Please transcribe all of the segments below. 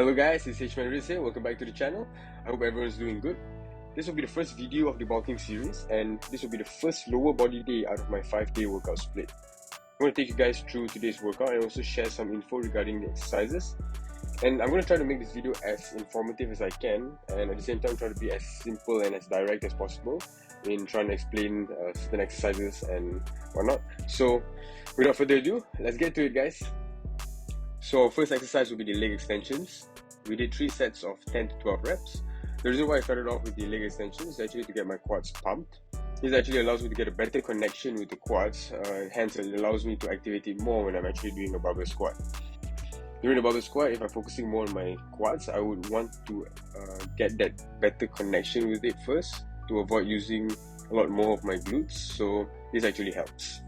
Hello guys, it's H MAN RIZ here. Welcome back to the channel. I hope everyone's doing good. This will be the first video of the bulking series, and this will be the first lower body day out of my 5-day workout split. I'm going to take you guys through today's workout and also share some info regarding the exercises. And I'm going to try to make this video as informative as I can, and at the same time try to be as simple and as direct as possible in trying to explain certain exercises and whatnot. So without further ado, let's get to it guys. So our first exercise will be the leg extensions. We did 3 sets of 10 to 12 reps. The reason why I started off with the leg extensions is actually to get my quads pumped. This actually allows me to get a better connection with the quads, hence it allows me to activate it more when I'm actually doing a barbell squat. During the barbell squat, if I'm focusing more on my quads, I would want to get that better connection with it first to avoid using a lot more of my glutes, so this actually helps.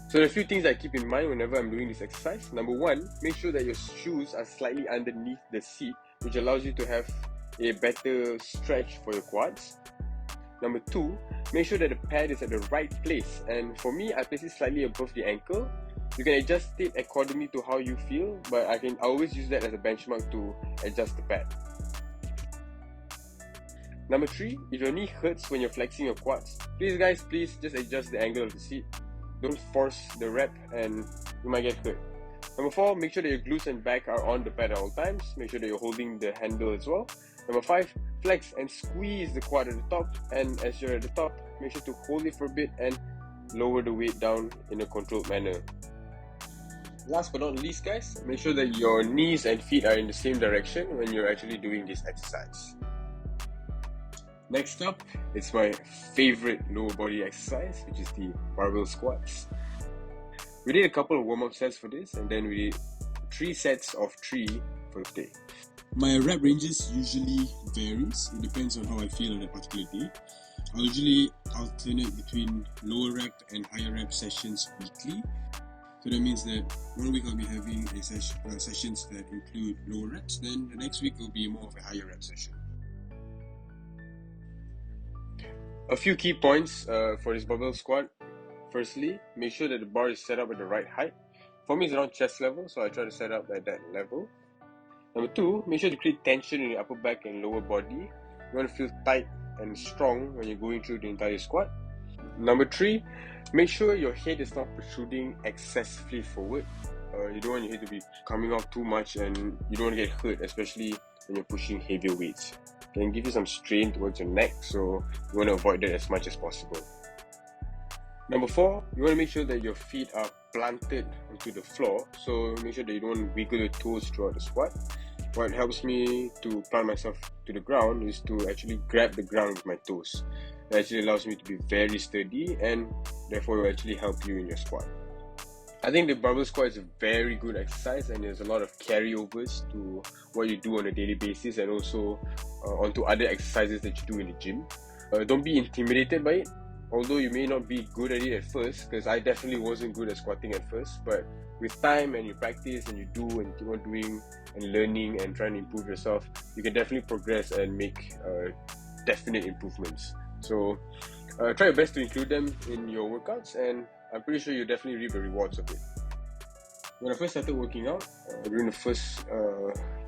So there are a few things I keep in mind whenever I'm doing this exercise. Number 1, make sure that your shoes are slightly underneath the seat, which allows you to have a better stretch for your quads. Number 2, make sure that the pad is at the right place, and for me, I place it slightly above the ankle. You can adjust it accordingly to how you feel, but I always use that as a benchmark to adjust the pad. Number 3, if your knee hurts when you're flexing your quads, please just adjust the angle of the seat. Don't force the rep and you might get hurt. Number 4, make sure that your glutes and back are on the pad at all times. Make sure that you're holding the handle as well. Number 5, flex and squeeze the quad at the top, and as you're at the top, make sure to hold it for a bit and lower the weight down in a controlled manner. Last but not least guys, make sure that your knees and feet are in the same direction when you're actually doing this exercise. Next up, it's my favorite lower body exercise, which is the barbell squats. We did a couple of warm-up sets for this, and then we did 3 sets of 3 for the day. My rep ranges usually varies. It depends on how I feel on a particular day. I'll usually alternate between lower rep and higher rep sessions weekly. So that means that one week I'll be having sessions that include lower reps, then the next week will be more of a higher rep session. A few key points for this barbell squat. Firstly, make sure that the bar is set up at the right height. For me, it's around chest level, so I try to set up at that level. Number 2, make sure to create tension in your upper back and lower body. You want to feel tight and strong when you're going through the entire squat. Number 3, make sure your head is not protruding excessively forward. You don't want your head to be coming off too much, and you don't want to get hurt, especially when you're pushing heavier weights. It can give you some strain towards your neck, so you want to avoid that as much as possible. Number 4, you want to make sure that your feet are planted onto the floor, so make sure that you don't wiggle your toes throughout the squat. What helps me to plant myself to the ground is to actually grab the ground with my toes. That actually allows me to be very sturdy, and therefore will actually help you in your squat. I think the barbell squat is a very good exercise, and there's a lot of carryovers to what you do on a daily basis and also onto other exercises that you do in the gym. Don't be intimidated by it, although you may not be good at it at first, because I definitely wasn't good at squatting at first, but with time and you practice and you do and keep on doing and learning and trying to improve yourself, you can definitely progress and make definite improvements. So try your best to include them in your workouts, and I'm pretty sure you'll definitely reap the rewards of it. When I first started working out, during the first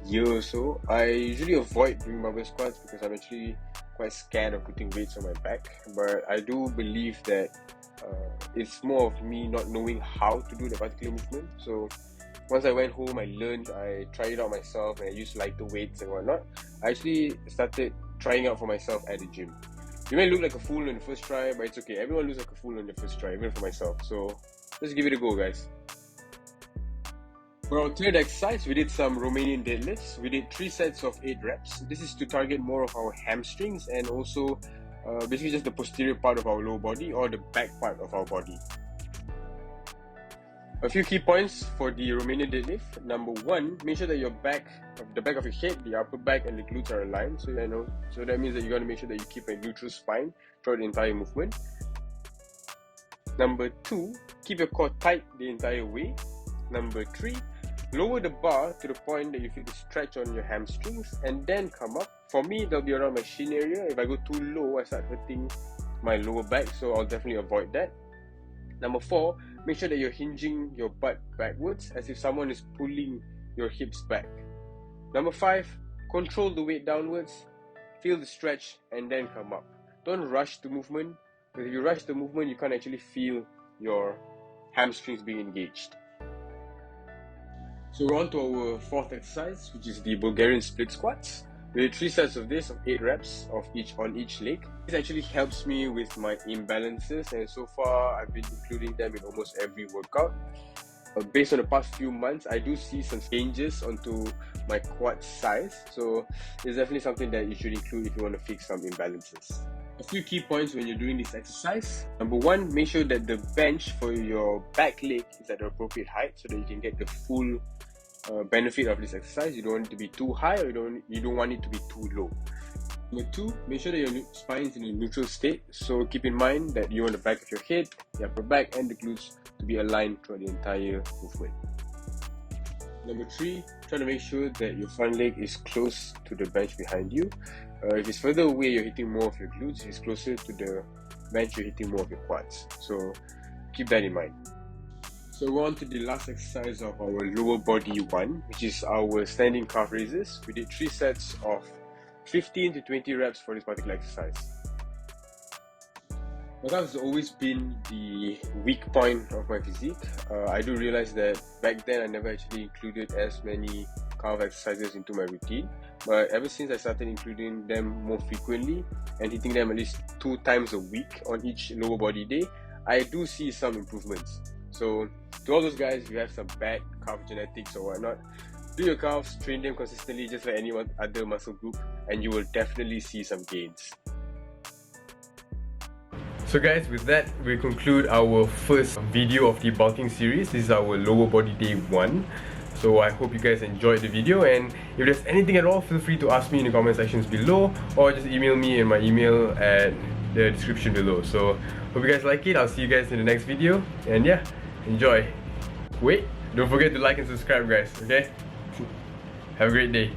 year or so, I usually avoid doing barbell squats because I'm actually quite scared of putting weights on my back. But I do believe that it's more of me not knowing how to do the particular movement. So once I went home, I learned, I tried it out myself, and I used lighter weights and whatnot. I actually started trying out for myself at the gym. You may look like a fool on the first try, but it's okay. Everyone looks like a fool on the first try, even for myself. So let's give it a go, guys. For our third exercise, we did some Romanian deadlifts. We did 3 sets of 8 reps. This is to target more of our hamstrings and also basically just the posterior part of our lower body or the back part of our body. A few key points for the Romanian deadlift. Number 1, make sure that the back of your head, the upper back and the glutes are aligned. So that means that you got to make sure that you keep a neutral spine throughout the entire movement. Number 2, keep your core tight the entire way. Number 3, lower the bar to the point that you feel the stretch on your hamstrings and then come up. For me, that'll be around my shin area. If I go too low, I start hurting my lower back, so I'll definitely avoid that. Number 4, make sure that you're hinging your butt backwards as if someone is pulling your hips back. Number 5, control the weight downwards, feel the stretch, and then come up. Don't rush the movement, because if you rush the movement, you can't actually feel your hamstrings being engaged. So we're on to our 4th exercise, which is the Bulgarian Split Squats. We did 3 sets of this, of 8 reps of on each leg. This actually helps me with my imbalances, and so far I've been including them in almost every workout. Based on the past few months, I do see some changes onto my quad size, so it's definitely something that you should include if you want to fix some imbalances. A few key points when you're doing this exercise. Number 1, make sure that the bench for your back leg is at the appropriate height so that you can get the full benefit of this exercise. You don't want it to be too high, or you don't want it to be too low. Number 2, make sure that your spine is in a neutral state. So keep in mind that you want the back of your head, the upper back, and the glutes to be aligned throughout the entire movement. Number 3, try to make sure that your front leg is close to the bench behind you. If it's further away, you're hitting more of your glutes. If it's closer to the bench, you're hitting more of your quads. So keep that in mind. So we're on to the last exercise of our lower body one, which is our standing calf raises. We did 3 sets of 15 to 20 reps for this particular exercise. My calf has always been the weak point of my physique. I do realize that back then I never actually included as many calf exercises into my routine, but ever since I started including them more frequently and hitting them at least 2 times a week on each lower body day, I do see some improvements. So to all those guys who have some bad calf genetics or whatnot, do your calves, train them consistently just like any other muscle group, and you will definitely see some gains. So guys, with that, we conclude our first video of the bulking series. This is our lower body day 1. So I hope you guys enjoyed the video, and if there's anything at all, feel free to ask me in the comment sections below, or just email me in my email at the description below. So hope you guys like it. I'll see you guys in the next video, and yeah, enjoy. Wait, don't forget to like and subscribe guys, okay? Have a great day.